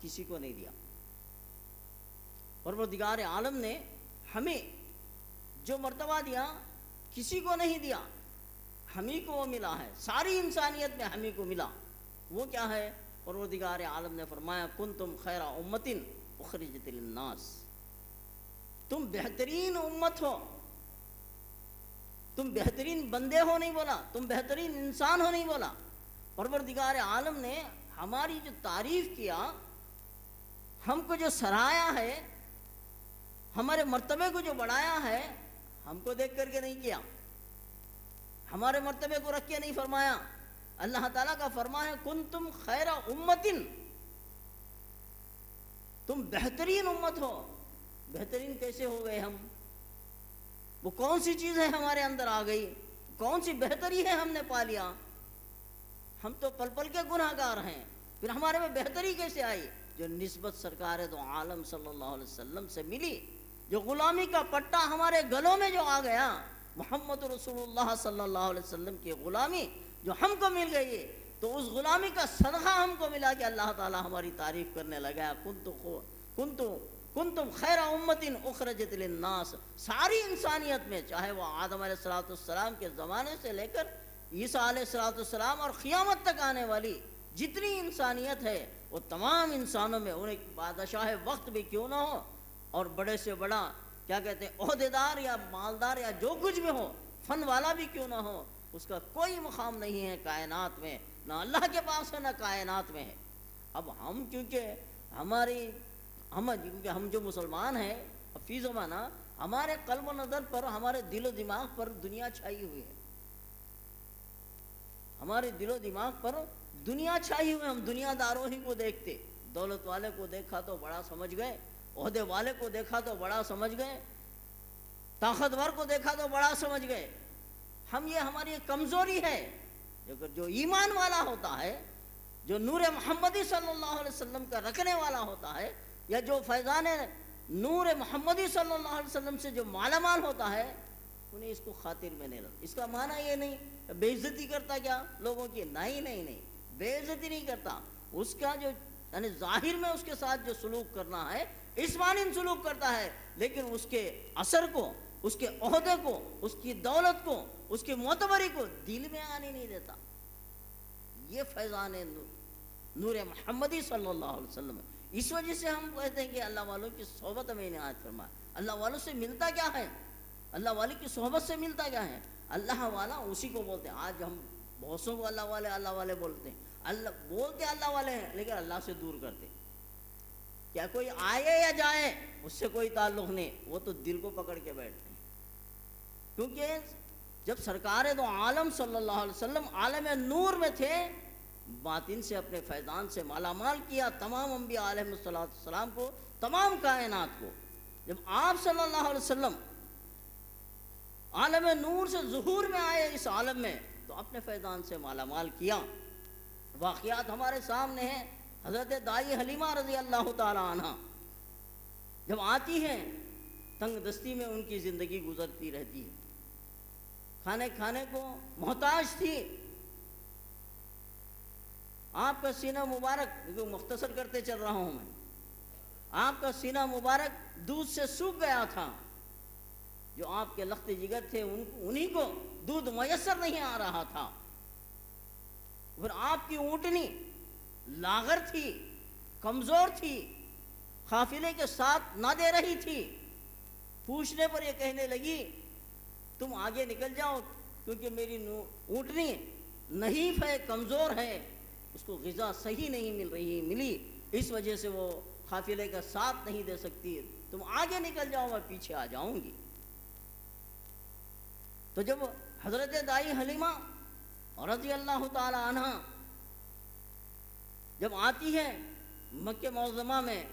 کسی کو نہیں دیا. پروردگار عالم نے ہمیں جو مرتبہ دیا کسی کو نہیں دیا, ہمیں کو وہ ملا ہے, ساری انسانیت میں ہمیں کو ملا. وہ کیا ہے؟ پروردگار عالم نے فرمایا کنتم خیر امت اخرجت للناس, تم بہترین امت ہو, تم بہترین بندے ہو نہیں بولا, تم بہترین انسان ہو نہیں بولا. پروردگار عالم نے ہماری جو تعریف کیا, ہم کو جو سراہا ہے, ہمارے مرتبے کو جو بڑھایا ہے, ہم کو دیکھ کر کے نہیں کیا, ہمارے مرتبے کو رکھ کے نہیں فرمایا. اللہ تعالیٰ کا فرمان ہے کنتم خیر امتن, تم بہترین امت ہو. بہترین کیسے ہو گئے ہم؟ وہ کون سی چیز ہے ہمارے اندر آ گئی, کون سی بہتری ہے ہم نے پا لیا؟ ہم تو پل پل کے گناہ گار ہیں, پھر ہمارے میں بہتری کیسے آئی؟ جو نسبت سرکار دو عالم صلی اللہ علیہ وسلم سے ملی, جو غلامی کا پٹا ہمارے گلوں میں جو آ گیا, محمد رسول اللہ صلی اللہ علیہ وسلم کی غلامی جو ہم کو مل گئی, تو اس غلامی کا صدقہ ہم کو ملا کہ اللہ تعالیٰ ہماری تعریف کرنے لگا کنتم خیر امت اخرجت للناس. ساری انسانیت میں, چاہے وہ آدم علیہ السلام کے زمانے سے لے کر عیسیٰ علیہ السلام اور قیامت تک آنے والی جتنی انسانیت ہے, وہ تمام انسانوں میں, انہیں بادشاہ وقت بھی کیوں نہ ہو, اور بڑے سے بڑا کیا کہتے ہیں عہدیدار یا مالدار یا جو کچھ بھی ہو, فن والا بھی کیوں نہ ہو, اس کا کوئی مقام نہیں ہے کائنات میں, نہ اللہ کے پاس ہے نہ کائنات میں ہے. اب ہم کیونکہ ہم جو مسلمان ہیں, فی زمانہ ہمارے قلب و نظر پر, ہمارے دل و دماغ پر دنیا چھائی ہوئی ہے, ہمارے دل و دماغ پر دنیا چھائی ہوئی. ہم دنیا داروں ہی کو دیکھتے, دولت والے کو دیکھا تو بڑا سمجھ گئے, عہدے والے کو دیکھا تو بڑا سمجھ گئے, طاقتور کو دیکھا تو بڑا سمجھ گئے. یہ ہماری کمزوری ہے. جو ایمان والا ہوتا ہے, جو نور محمدی صلی اللہ علیہ وسلم کا رکھنے والا ہوتا ہے, یا جو فیضان نور محمدی صلی اللہ علیہ وسلم سے جو مالا مال ہوتا ہے, انہیں اس کو خاطر میں نہیں رکھتا. اس کا معنی یہ نہیں بے عزتی کرتا کیا لوگوں کی, نہیں, بے عزتی نہیں کرتا. اس کا جو یعنی ظاہر میں اس کے ساتھ جو سلوک کرنا ہے اسمانین سلوک کرتا ہے, لیکن اس کے اثر کو, اس کے عہدے کو, اس کی دولت کو, اس کی معتبری کو دل میں آنے نہیں دیتا. یہ فیضان نور محمدی صلی اللہ علیہ وسلم ہے. اس وجہ سے ہم کہتے ہیں کہ اللہ والوں کی صحبت میں عنایت فرمائے. اللہ والوں سے ملتا کیا ہے؟ اللہ والے کی صحبت سے ملتا کیا ہے؟ اللہ والا اسی کو بولتے ہیں. آج ہم بہت سو کو اللہ والے بولتے ہیں, اللہ والے ہیں, لیکن اللہ سے دور کرتے. کیا کوئی آئے یا جائے اس سے کوئی تعلق نہیں, وہ تو دل کو پکڑ کے بیٹھتے ہیں. کیونکہ جب سرکار دو عالم صلی اللہ علیہ وسلم عالم نور میں تھے, باطن سے اپنے فیضان سے مالا مال کیا تمام انبیاء علیہ السلام کو, تمام کائنات کو. جب آپ صلی اللہ علیہ وسلم عالم نور سے ظہور میں آئے اس عالم میں, تو اپنے فیضان سے مالا مال کیا. واقعات ہمارے سامنے ہیں. حضرت دائی حلیمہ رضی اللہ تعالی عنہ جب آتی ہیں, تنگ دستی میں ان کی زندگی گزرتی رہتی ہے, کھانے کو محتاج تھی. آپ کا سینہ مبارک, مختصر کرتے چل رہا ہوں میں, آپ کا سینہ مبارک دودھ سے سوکھ گیا تھا. جو آپ کے لخت جگر تھے انہی کو دودھ میسر نہیں آ رہا تھا. پھر آپ کی اونٹنی لاغر تھی, کمزور تھی, قافلے کے ساتھ نہ دے رہی تھی. پوچھنے پر یہ کہنے لگی تم آگے نکل جاؤ, کیونکہ میری اونٹنی نحیف ہے, کمزور ہے, اس کو غذا صحیح نہیں ملی, اس وجہ سے وہ قافلے کا ساتھ نہیں دے سکتی. تم آگے نکل جاؤ, میں پیچھے آ جاؤں گی. تو جب حضرت دائی حلیمہ رضی اللہ تعالی عنہ جب آتی ہے مکہ معظمہ میں,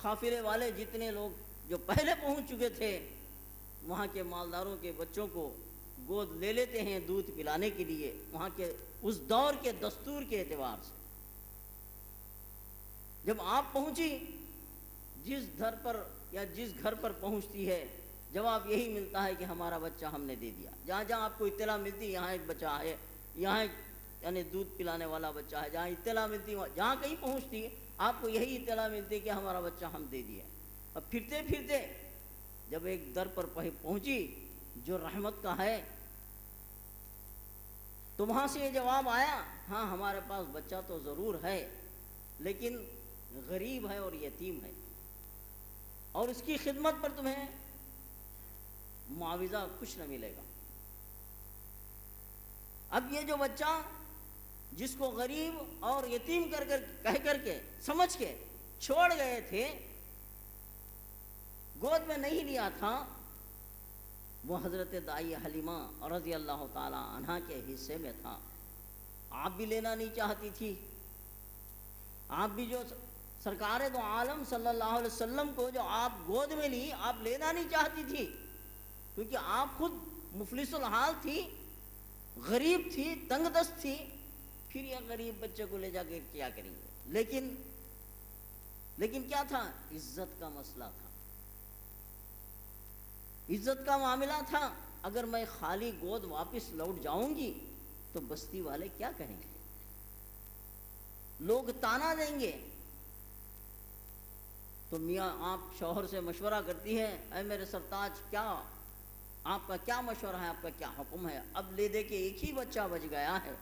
قافلے والے جتنے لوگ جو پہلے پہنچ چکے تھے, وہاں کے مالداروں کے بچوں کو گود لے لیتے ہیں دودھ پلانے کے لیے, وہاں کے اس دور کے دستور کے اعتبار سے. جب آپ پہنچی, جس گھر پر پہنچتی ہے, جواب یہی ملتا ہے کہ ہمارا بچہ ہم نے دے دیا. جہاں جہاں آپ کو اطلاع ملتی یہاں ایک بچہ ہے, یہاں یعنی دودھ پلانے والا بچہ ہے, جہاں اطلاع ملتی جہاں کہیں پہنچتی آپ کو یہی اطلاع ملتی کہ ہمارا بچہ ہم دے دیا. اور پھرتے پھرتے جب ایک در پر پہنچی جو رحمت کا ہے، تو وہاں سے یہ جواب آیا، ہاں ہمارے پاس بچہ تو ضرور ہے لیکن غریب ہے اور یتیم ہے، اور اس کی خدمت پر تمہیں معاوضہ کچھ نہ ملے گا. اب یہ جو بچہ جس کو غریب اور یتیم کہہ کر کے سمجھ کے چھوڑ گئے تھے، گود میں نہیں لیا تھا، وہ حضرت دائی حلیمہ رضی اللہ تعالی عنہ کے حصے میں تھا. آپ بھی لینا نہیں چاہتی تھی، آپ بھی جو سرکار دو عالم صلی اللہ علیہ وسلم کو جو آپ گود میں لی، آپ لینا نہیں چاہتی تھی، کیونکہ آپ خود مفلس الحال تھی، غریب تھی، تنگ دست تھی. پھر یہ غریب بچے کو لے جا کے کیا کریں گے؟ لیکن کیا تھا؟ عزت کا مسئلہ تھا، عزت کا معاملہ تھا. اگر میں خالی گود واپس لوٹ جاؤں گی تو بستی والے کیا کہیں گے؟ لوگ تانا دیں گے. تو میاں آپ شوہر سے مشورہ کرتی ہیں، اے میرے سرتاج، کیا آپ کا کیا مشورہ ہے، آپ کا کیا حکم ہے؟ اب لے دے کے ایک ہی بچہ بچ گیا ہے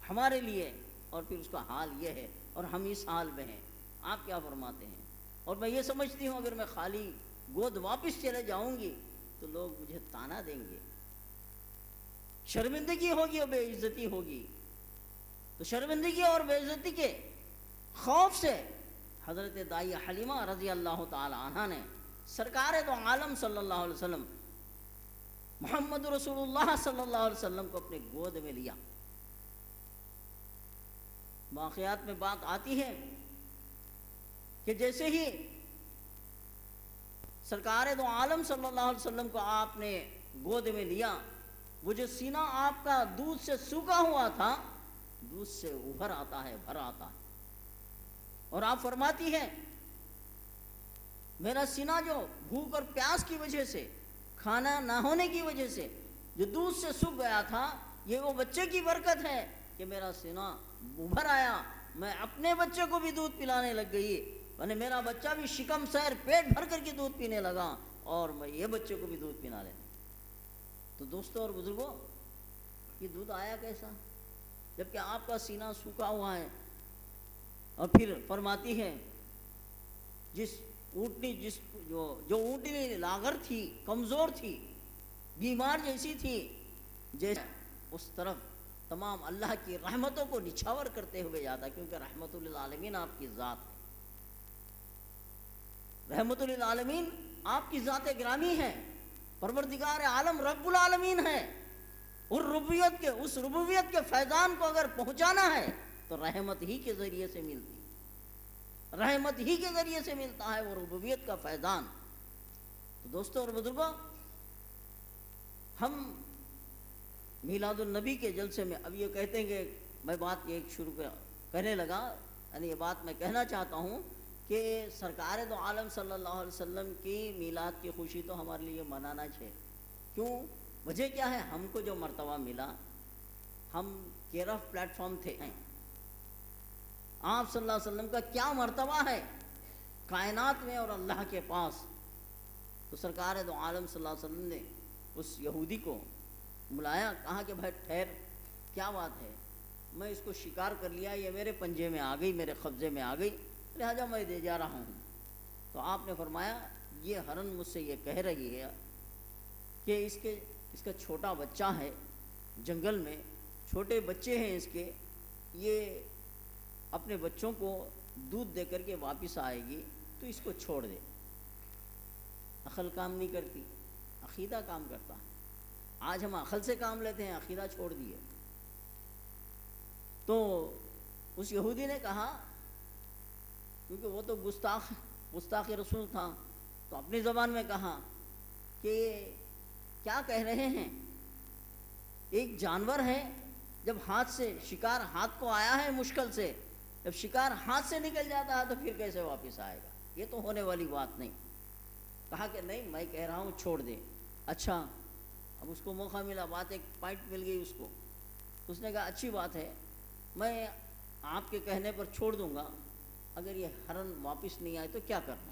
ہمارے لیے، اور پھر اس کا حال یہ ہے اور ہم اس حال میں ہیں، آپ کیا فرماتے ہیں؟ اور میں یہ سمجھتی ہوں اگر میں خالی گود واپس چلے جاؤں گی تو لوگ مجھے تانا دیں گے، شرمندگی ہوگی اور بے عزتی ہوگی. تو شرمندگی اور بے عزتی کے خوف سے حضرت دائی حلیمہ رضی اللہ تعالی عنہ نے سرکار دو عالم صلی اللہ علیہ وسلم محمد رسول اللہ صلی اللہ علیہ وسلم کو اپنے گود میں لیا. واقعات میں بات آتی ہے کہ جیسے ہی سرکار دو عالم صلی اللہ علیہ وسلم کو آپ نے گود میں لیا، وہ جو سینہ آپ کا دودھ سے سوکھا ہوا تھا، دودھ سے ابھر آتا ہے، بھر آتا ہے. اور آپ فرماتی ہیں، میرا سینہ جو بھوک اور پیاس کی وجہ سے، کھانا نہ ہونے کی وجہ سے جو دودھ سے سوکھ گیا تھا، یہ وہ بچے کی برکت ہے کہ میرا سینہ ابھر آیا، میں اپنے بچے کو بھی دودھ پلانے لگ گئی، یعنی میرا بچہ بھی شکم سیر پیٹ بھر کر کے دودھ پینے لگا اور میں یہ بچے کو بھی دودھ پلا لیتا. تو دوستوں اور بزرگوں، یہ دودھ آیا کیسا جبکہ آپ کا سینہ سوکھا ہوا ہے؟ اور پھر فرماتی ہے، جو اونٹنی لاغر تھی، کمزور تھی، بیمار جیسی تھی، جیسے اس طرف تمام اللہ کی رحمتوں کو نچھاور کرتے ہوئے جاتا، کیونکہ رحمت للعالمین آپ کی ذات ہے، رحمت للعالمین آپ کی ذات گرامی ہے، پروردگار عالم رب العالمین ہے. اس ربوبیت کے فیضان کو اگر پہنچانا ہے تو رحمت ہی کے ذریعے سے ملتی، رحمت ہی کے ذریعے سے ملتا ہے وہ ربوبیت کا فیضان. تو دوستوں اور بزرگوں، ہم میلاد النبی کے جلسے میں اب یہ کہتے ہیں کہ میں بات ایک شروع کرنے لگا، یعنی یہ بات میں کہنا چاہتا ہوں کہ سرکار دو عالم صلی اللہ علیہ وسلم کی میلاد کی خوشی تو ہمارے لیے منانا چاہیے. کیوں؟ وجہ کیا ہے؟ ہم کو جو مرتبہ ملا، ہم کیئر آف پلیٹ فارم تھے. آپ صلی اللہ علیہ وسلم کا کیا مرتبہ ہے کائنات میں اور اللہ کے پاس. تو سرکار دو عالم صلی اللہ علیہ وسلم نے اس یہودی کو بلایا، کہا کہ بھائی ٹھہر، کیا بات ہے؟ میں اس کو شکار کر لیا، یہ میرے پنجے میں آ گئی، میرے قبضے میں آ گئی، لہٰذا میں دے جا رہا ہوں. تو آپ نے فرمایا، یہ ہرن مجھ سے یہ کہہ رہی ہے کہ اس کا چھوٹا بچہ ہے، جنگل میں چھوٹے بچے ہیں اس کے، یہ اپنے بچوں کو دودھ دے کر کے واپس آئے گی، تو اس کو چھوڑ دے. عقل کام نہیں کرتی، عقیدہ کام کرتا ہے. آج ہم عقل سے کام لیتے ہیں، عقیدہ چھوڑ دیے. تو اس یہودی نے کہا، کیونکہ وہ تو گستاخ رسول تھا، تو اپنی زبان میں کہا کہ کیا کہہ رہے ہیں؟ ایک جانور ہے، جب شکار ہاتھ کو آیا ہے مشکل سے، جب شکار ہاتھ سے نکل جاتا ہے تو پھر کیسے واپس آئے گا؟ یہ تو ہونے والی بات نہیں. کہا کہ نہیں، میں کہہ رہا ہوں چھوڑ دے. اچھا، اب اس کو موقع ملا، بات ایک پوائنٹ مل گئی اس کو. اس نے کہا اچھی بات ہے، میں آپ کے کہنے پر چھوڑ دوں گا، اگر یہ ہرن واپس نہیں آئے تو کیا کرنا؟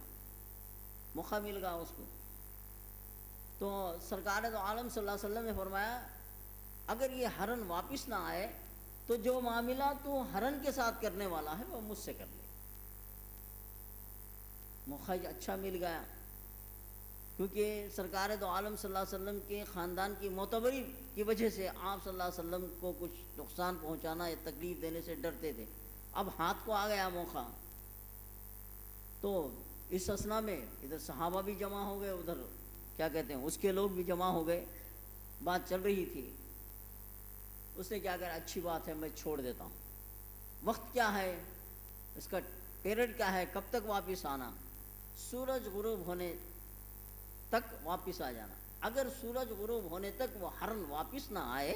موقع مل گیا اس کو. تو سرکار دو عالم صلی اللہ علیہ وسلم نے فرمایا اگر یہ ہرن واپس نہ آئے تو جو معاملہ تو ہرن کے ساتھ کرنے والا ہے وہ مجھ سے کر لے. موقع اچھا مل گیا، کیونکہ سرکار دو عالم صلی اللہ علیہ وسلم کے خاندان کی معتبری کی وجہ سے آپ صلی اللہ علیہ وسلم کو کچھ نقصان پہنچانا یا تکلیف دینے سے ڈرتے تھے. اب ہاتھ کو آ گیا موقع. تو اس اسنا میں ادھر صحابہ بھی جمع ہو گئے، ادھر کیا کہتے ہیں اس کے لوگ بھی جمع ہو گئے. بات چل رہی تھی. اس نے کیا کہا اچھی بات ہے میں چھوڑ دیتا ہوں. وقت کیا ہے اس کا، پیریڈ کیا ہے، کب تک واپس آنا؟ سورج غروب ہونے تک واپس آ جانا. اگر سورج غروب ہونے تک وہ ہرن واپس نہ آئے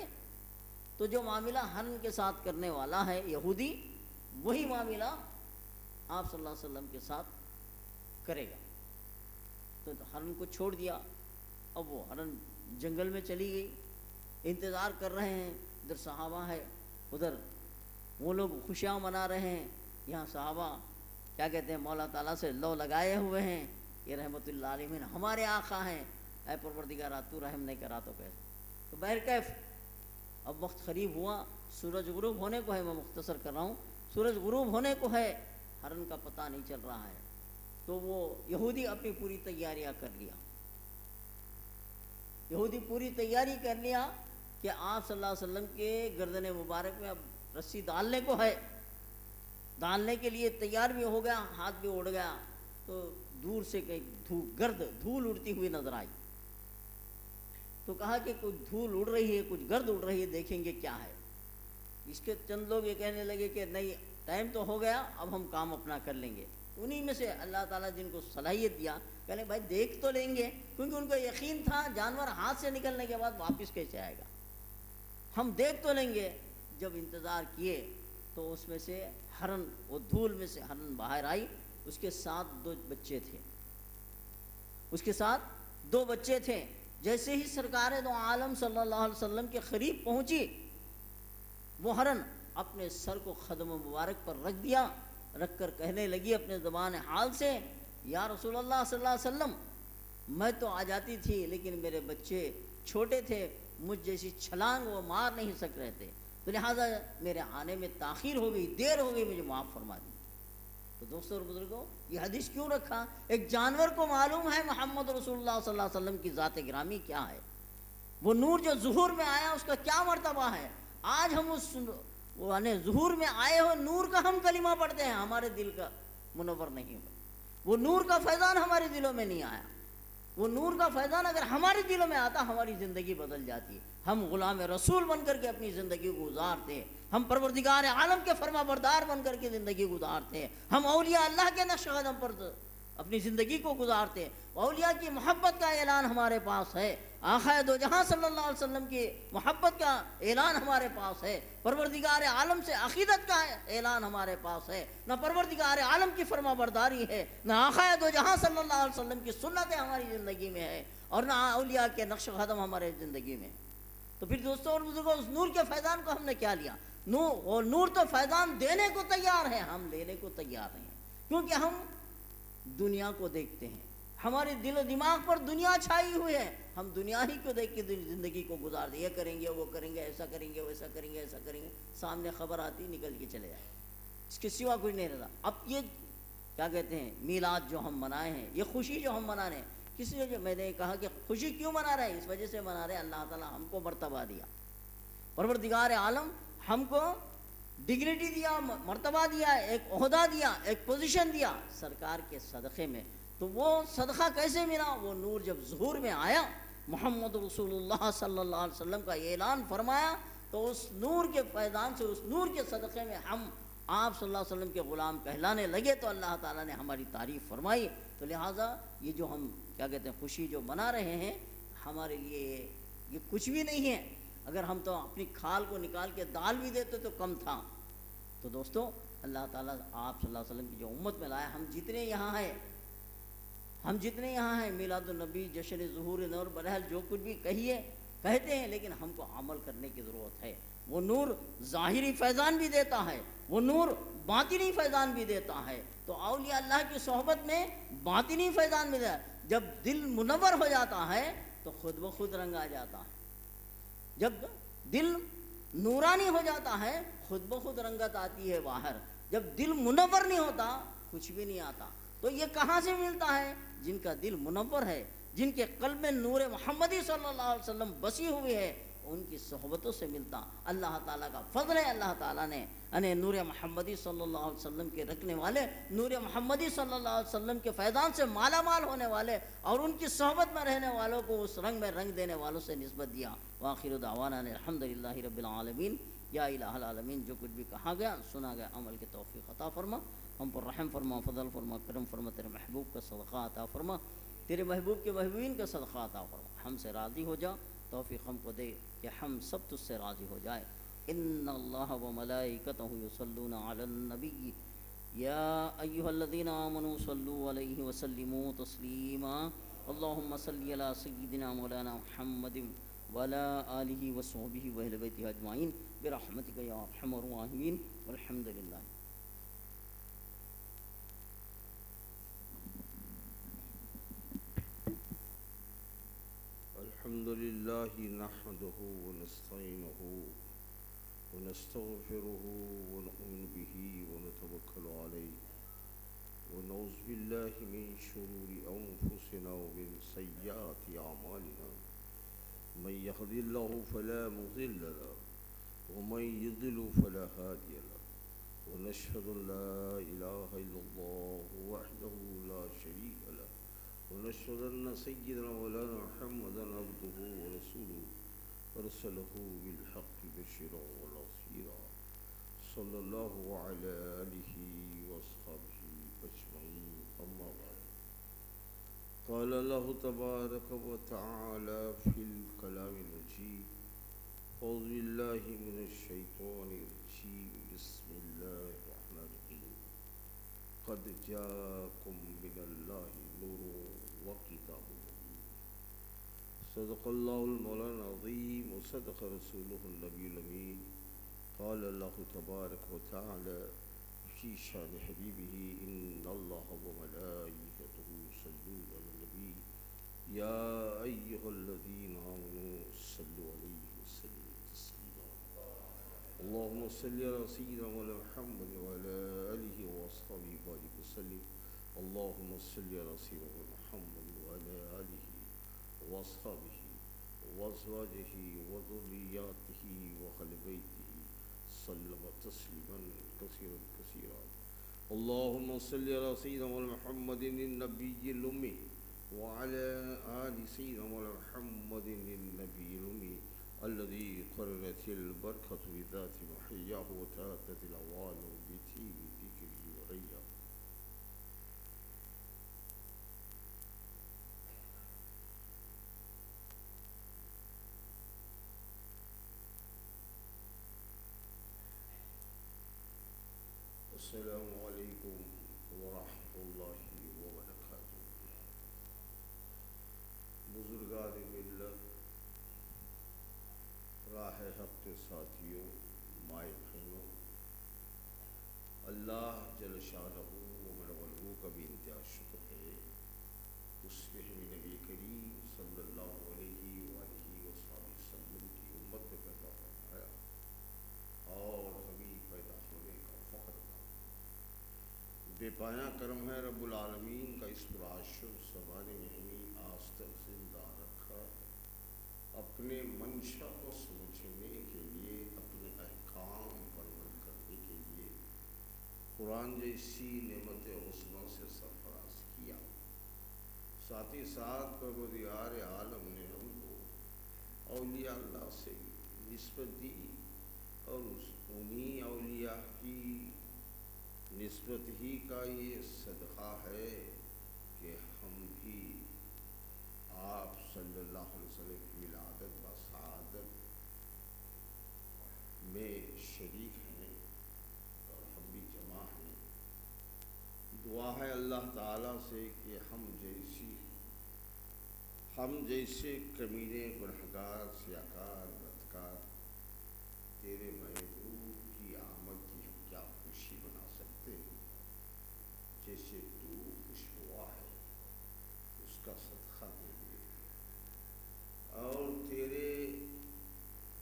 تو جو معاملہ ہرن کے ساتھ کرنے والا ہے یہودی، وہی معاملہ آپ صلی اللہ علیہ وسلم کے ساتھ کرے گا. تو ہرن کو چھوڑ دیا. اب وہ ہرن جنگل میں چلی گئی. انتظار کر رہے ہیں، ادھر صحابہ ہے، ادھر وہ لوگ خوشیاں منا رہے ہیں. یہاں صحابہ کیا کہتے ہیں مولا تعالیٰ سے لو لگائے ہوئے ہیں، یہ رحمت اللہ علیہ ہمارے آقا ہیں، اے پروردگارا تو رحم نہیں کرا تو کیسے. تو بہرکیف اب وقت قریب ہوا، سورج غروب ہونے کو ہے. میں مختصر کر رہا ہوں، سورج غروب ہونے کو ہے، ہرن کا پتہ نہیں چل رہا ہے. تو وہ یہودی اپنی پوری تیاریاں کر لیا. یہودی پوری تیاری کر لیا کہ آپ صلی اللہ علیہ وسلم کے گردن مبارک میں اب رسی ڈالنے کو ہے. ڈالنے کے لیے تیار بھی ہو گیا، ہاتھ بھی اڑ گیا. تو دور سے کہیں دھول اڑتی ہوئی نظر آئی. تو کہا کہ کچھ دھول اڑ رہی ہے، کچھ گرد اڑ رہی ہے، دیکھیں گے کیا ہے. اس کے چند لوگ یہ کہنے لگے کہ نہیں ٹائم تو ہو گیا، اب ہم کام اپنا کر لیں گے. انہی میں سے اللہ تعالیٰ جن کو صلاحیت دیا کہنے بھائی دیکھ تو لیں گے، کیونکہ ان کو یقین تھا جانور ہاتھ سے نکلنے کے بعد واپس کیسے آئے گا، ہم دیکھ تو لیں گے. جب انتظار کیے تو اس میں سے ہرن، وہ دھول میں سے ہرن باہر آئی. اس کے ساتھ 2 بچے تھے، اس کے ساتھ 2 بچے تھے. جیسے ہی سرکار دو عالم صلی اللہ علیہ وسلم کے قریب پہنچی، وہ ہرن اپنے سر کو خدم مبارک پر رکھ دیا، رکھ کر کہنے لگی اپنے زبان حال سے یا رسول اللہ صلی اللہ علیہ وسلم میں تو آ جاتی تھی لیکن میرے بچے چھوٹے تھے، مجھ جیسی چھلانگ وہ مار نہیں سک رہے تھے، تو لہٰذا میرے آنے میں تاخیر ہو گئی، دیر ہو گئی، مجھے معاف فرما دی. تو دوستوں اور بزرگوں یہ حدیث کیوں رکھا؟ ایک جانور کو معلوم ہے محمد رسول اللہ صلی اللہ علیہ وسلم کی ذات گرامی کیا ہے، وہ نور جو ظہور میں آیا اس کا کیا مرتبہ ہے. آج ہم اس ظہور میں آئے ہو نور کا ہم کلمہ پڑھتے ہیں، ہمارے دل کا منور نہیں ہوا. وہ نور کا فیضان ہمارے دلوں میں نہیں آیا. وہ نور کا فیضان اگر ہمارے دلوں میں آتا ہماری زندگی بدل جاتی. ہم غلام رسول بن کر کے اپنی زندگی کو گزارتے، ہم پروردگار عالم کے فرما بردار بن کر کے زندگی گزارتے، ہم اولیاء اللہ کے نقش قدم پر اپنی زندگی کو گزارتے. اولیاء کی محبت کا اعلان ہمارے پاس ہے، آقا دو جہاں صلی اللہ علیہ وسلم کی محبت کا اعلان ہمارے پاس ہے، پروردگار عالم سے عقیدت کا اعلان ہمارے پاس ہے. نہ پروردگار عالم کی فرما برداری ہے، نہ آقا دو جہاں صلی اللہ علیہ وسلم کی سنتیں ہماری زندگی میں ہے، اور نہ اولیاء کے نقش قدم ہمارے زندگی میں. تو پھر دوستوں اور بزرگوں اس نور کے فیضان کو ہم نے کیا لیا؟ نور تو فیضان دینے کو تیار ہے، ہم لینے کو تیار نہیں ہیں، کیونکہ ہم دنیا کو دیکھتے ہیں، ہمارے دل و دماغ پر دنیا چھائی ہوئی ہے، ہم دنیا ہی کو دیکھ کے زندگی کو گزار دیں، یہ کریں گے وہ کریں گے، ایسا کریں گے ویسا کریں گے، ایسا کریں گے، سامنے خبر آتی نکل کے چلے جائیں، اس کے سوا کچھ نہیں رہتا. اب یہ کیا کہتے ہیں میلاد جو ہم منائے ہیں، یہ خوشی جو ہم منا رہے ہیں، کسی نے میں نے کہا کہ خوشی کیوں منا رہے ہیں؟ اس وجہ سے منا رہے ہیں اللہ تعالیٰ ہم کو مرتبہ دیا، پروردگار عالم ہم کو ڈگنیٹی دیا، مرتبہ دیا، ایک عہدہ دیا، ایک پوزیشن دیا سرکار کے صدقے میں. تو وہ صدقہ کیسے ملا؟ وہ نور جب ظہور میں آیا، محمد رسول اللہ صلی اللہ علیہ وسلم کا اعلان فرمایا، تو اس نور کے فیضان سے، اس نور کے صدقے میں ہم آپ صلی اللہ علیہ وسلم کے غلام کہلانے لگے. تو اللہ تعالیٰ نے ہماری تعریف فرمائی. تو لہٰذا یہ جو ہم کیا کہتے ہیں خوشی جو منا رہے ہیں، ہمارے لیے یہ کچھ بھی نہیں ہے. اگر ہم تو اپنی کھال کو نکال کے دال بھی دیتے تو کم تھا. تو دوستو اللہ تعالیٰ آپ صلی اللہ علیہ وسلم کی جو امت میں لایا، ہم جتنے یہاں ہیں میلاد النبی، جشن ظہور نور، بہرحال جو کچھ بھی کہتے ہیں، لیکن ہم کو عمل کرنے کی ضرورت ہے. وہ نور ظاہری فیضان بھی دیتا ہے، وہ نور باطنی فیضان بھی دیتا ہے. تو اولیاء اللہ کی صحبت میں باطنی فیضان ملتا ہے. جب دل منور ہو جاتا ہے تو خود بخود رنگ آ جاتا ہے. جب دل نورانی ہو جاتا ہے خود بخود رنگت آتی ہے باہر. جب دل منور نہیں ہوتا کچھ بھی نہیں آتا. تو یہ کہاں سے ملتا ہے؟ جن کا دل منور ہے، جن کے قلب میں نور محمدی صلی اللہ علیہ وسلم بسی ہوئی ہے، ان کی صحبتوں سے ملتا. اللہ تعالیٰ کا فضل ہے. اللہ تعالیٰ نے نور محمدی صلی اللہ علیہ وسلم کے رکھنے والے، نور محمدی صلی اللہ علیہ وسلم کے فیضان سے مالا مال ہونے والے اور ان کی صحبت میں رہنے والوں کو اس رنگ میں رنگ دینے والوں سے نسبت دیا. وآخر دعوانا الحمدللہ رب العالمین. یا الہ العالمین، جو کچھ بھی کہا گیا سنا گیا عمل کی توفیق عطا فرما. ہم پر رحم فرما، فضل فرما، کرم فرما. تیرے محبوب کا صدقہ عطا فرما، تیرے محبوب کے محبوبین کا صدقہ عطا فرما. ہم سے راضی ہو جا، توفیق ہم کو دے کہ ہم سب تجھ سے راضی ہو جائے. ان اللہ و ملائکتہ یصلون علی النبی یا ایھا الذین آمنوا صلوا علیہ وسلموا تسلیما. اللہم صلی علی سیدنا مولانا محمد وعلی آلہ وصحبہ واہل بیتہ اجمعین برحمتک یا ارحم الراحمین. والحمد للہ. الحمد لله نحمده ونستعينه ونستغفره ونؤمن به ونتوكل عليه ونعوذ بالله من شرور أنفسنا ومن سيئات أعمالنا. من يهد الله فلا مضل له ومن يضلل فلا هادي له. ونشهد أن لا إله إلا الله وحده لا شريك له. ونشهد أن سيدنا مولانا محمدا عبده ورسوله أرسله بالحق بشيرا ونذيرا. صلى الله على آله وأصحابه أجمعين. أما بعد، قال الله تبارك وتعالى في الكلام المجيد: أعوذ بالله من الشيطان الرجيم. بسم الله الرحمن الرحيم. قد جاءكم من الله نور وكتاب مبين. صدق الله المولانا العظيم وصدق رسوله النبي الأمين. قال الله تبارك وتعالى في شان حبيبه: إن الله وملائكته يصلون على النبي يا أيها الذين آمنوا صلوا عليه وسلموا تسليما. اللهم صل على سيدنا مولانا محمد وعلى آله وأصحابه وبارك وسلم. اللهم صل على سيدنا محمد وعلى آله وأصحابه وأزواجه وذرياته وأهل بيته سلم تسليما كثيرا كثيرا. اللهم صل على سيدنا مولانا محمد النبي الأمي وعلى آل سيدنا مولانا محمد النبي الأمي الذي قررت البركة بذات محياه وتأتت الأوان بطيب ذكره وريا. السلام علیکم ورحمۃ اللہ وبرکاتہ. بزرگان ملت، راہ حق کے ساتھیوں، مائیں بہنوں، اللہ جل شانہ و منولہ کا بھی انتہائی شکر ہے. اس نے ہمیں نبی کریم صلی اللہ علیہ وآلہ وسلم کی امت میں پیدا فرمایا اور ہمیں پیدا ہونے کا فخر تھا. بے پایا کرم ہے رب العالمین کا اس پرآشر زمانے میں ہمیں آج تک زندہ رکھا، اپنے منشا کو سمجھنے کے لیے، اپنے احکام پر عمل کرنے کے لیے قرآن جیسی نعمت عظمیٰ سے سرفراز کیا. ساتھ ہی ساتھ پروردگار عالم نے ہم کو اولیاء اللہ سے نسبت دی اور انہی اولیاء کی نسبت ہی کا یہ صدقہ ہے کہ ہم بھی آپ صلی اللہ علیہ وسلم کی ولادت و سعادت میں شریک ہیں اور ہم بھی جمع ہیں. دعا ہے اللہ تعالیٰ سے کہ ہم جیسے کمینے، گنہگار، سیاکار، بدکار تیرے محبوب کی آمد کی ہم کیا خوشی بنا سکتے ہیں. جیسے تو خوش ہوا ہے اس کا صدقہ دے دے، اور تیرے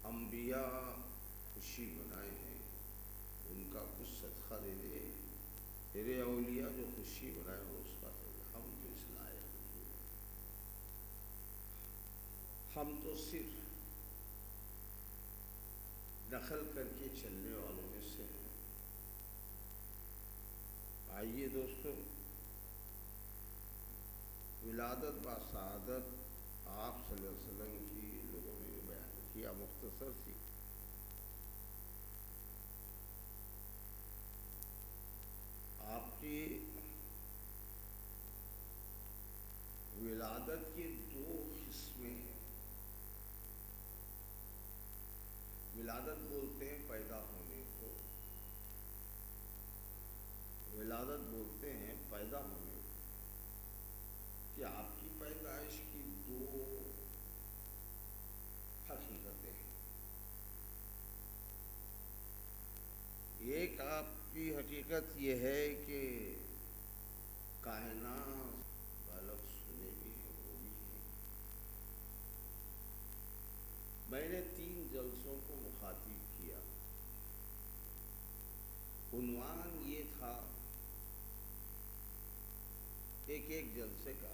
انبیاء خوشی منائے ہیں ان کا کچھ صدقہ دے دے، تیرے اولیاء جو خوشی منائے ہو اس کا دے دے۔ ہم تو اس لائق نہیں ہیں، ہم تو صرف نقل کر کے چلنے والوں میں سے ہیں۔ آئیے دوستو، ولادت با سعادت آپ صلی اللہ علیہ وسلم کی لوگوں نے بیان کیا، مختصر سی۔ آپ کی ولادت کے دو قسمیں ہیں۔ ولادت بولتے ہیں پیدا ہونے کو، ولادت بولتے ہیں پیدا ہونے کو، کہ آپ کی پیدائش کی دو حقیقتیں ہیں۔ ایک آپ کی حقیقت یہ ہے کہ کائنات غلط سنے بھی ہیں، وہ بھی ہیں۔ میں نے 3 جلسوں کو مخاطب کیا، عنوان یہ تھا ایک جلسے کا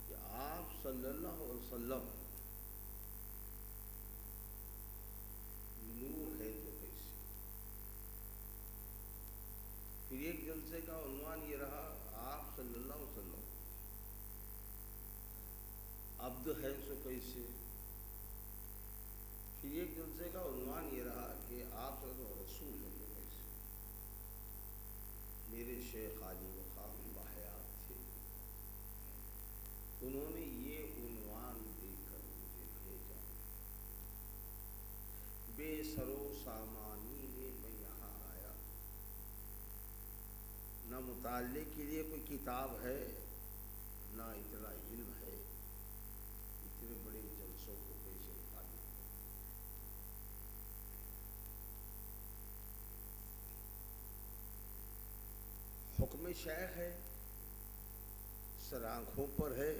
کہ آپ صلی اللہ علیہ وسلم نور ہے تو کیسے۔ پھر ایک جلسے کا عنوان یہ رہا آپ صلی اللہ علیہ وسلم عبد ہے سو کیسے۔ پھر ایک جلسے کا عنوان یہ رہا کہ آپ صلی اللہ علیہ وسلم رسول ہے تو کیسے۔ میرے شیخ حاجی مقام بحیات تھے، انہوں نے یہ عنوان دے کر مجھے بھیجا، بے سر و سامانی میں یہاں آیا، نہ مطالعے کے لیے کوئی کتاب ہے، نہ اتنا علم ہے، اتنے بڑے جلسوں کو کیسے مخاطب کروں۔ حکم شیخ ہے، سر آنکھوں پر ہے،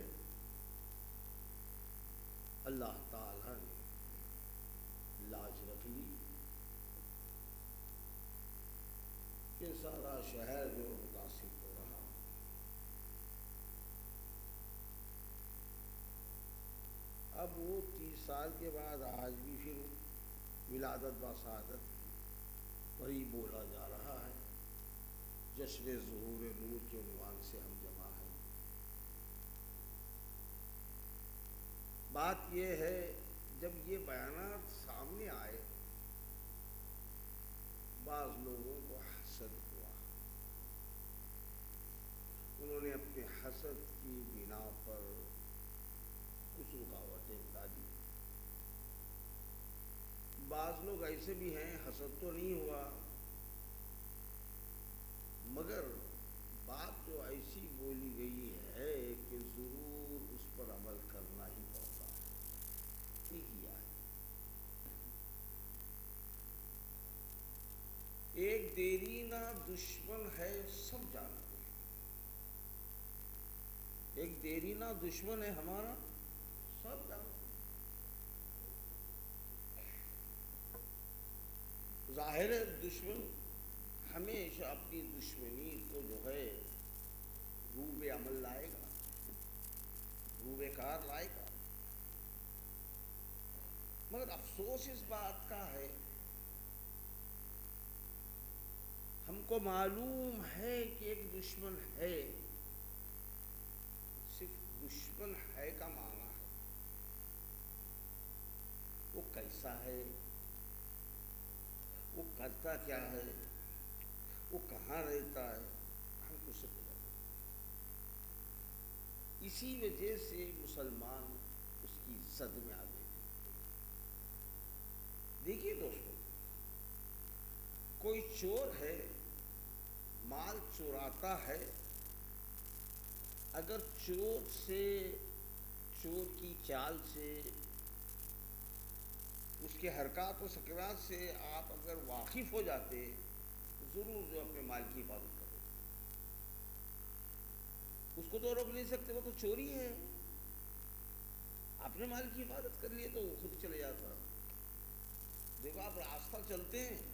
اللہ تعالیٰ نے لاج رکھ لی کہ سارا شہر جو متاثر ہو رہا۔ اب وہ 30 سال کے بعد آج بھی پھر ولادت با سعادت وہی بولا جا رہا ہے، جشن ظہور نور کے عنوان سے ہم جمع ہیں۔ بات یہ ہے، جب یہ بیانات سامنے آئے بعض لوگوں کو حسد ہوا، انہوں نے اپنے حسد کی بنا پر کچھ رکاوٹیں ڈالی۔ بعض لوگ ایسے بھی ہیں، حسد تو نہیں ہوا مگر بات تو ایسی بولی گئی ہے کہ ضرور اس پر عمل کرنا ہی پڑتا ہے، نہیں کیا ہے۔ ایک دیرینہ دشمن ہے سب جانتے ہیں، ایک دیرینہ دشمن ہے ہمارا سب جانتے ہیں۔ ظاہر ہے دشمن ہمیشہ اپنی دشمنی کو جو ہے روب عمل لائے گا، روب کار لائے گا، مگر افسوس اس بات کا ہے ہم کو معلوم ہے کہ ایک دشمن ہے، صرف دشمن ہے کا معنی ہے، وہ کیسا ہے، وہ کرتا کیا ہے، وہ کہاں رہتا ہے، ہم کو سب پتا ہے۔ اسی وجہ سے مسلمان اس کی زد میں آ گئے۔ دیکھیے دوستو، کوئی چور ہے، مال چوراتا ہے، اگر چور کی چال سے اس کے حرکات و سکنات سے آپ اگر واقف ہو جاتے تو ضرور جو اپنے مال کی حفاظت کرو. اس کو تو روک نہیں سکتے, وہ تو چوری ہے. اپنے مال کی حفاظت کر لیے تو وہ خود چلے جاتا. دیکھو آپ راستہ چلتے ہیں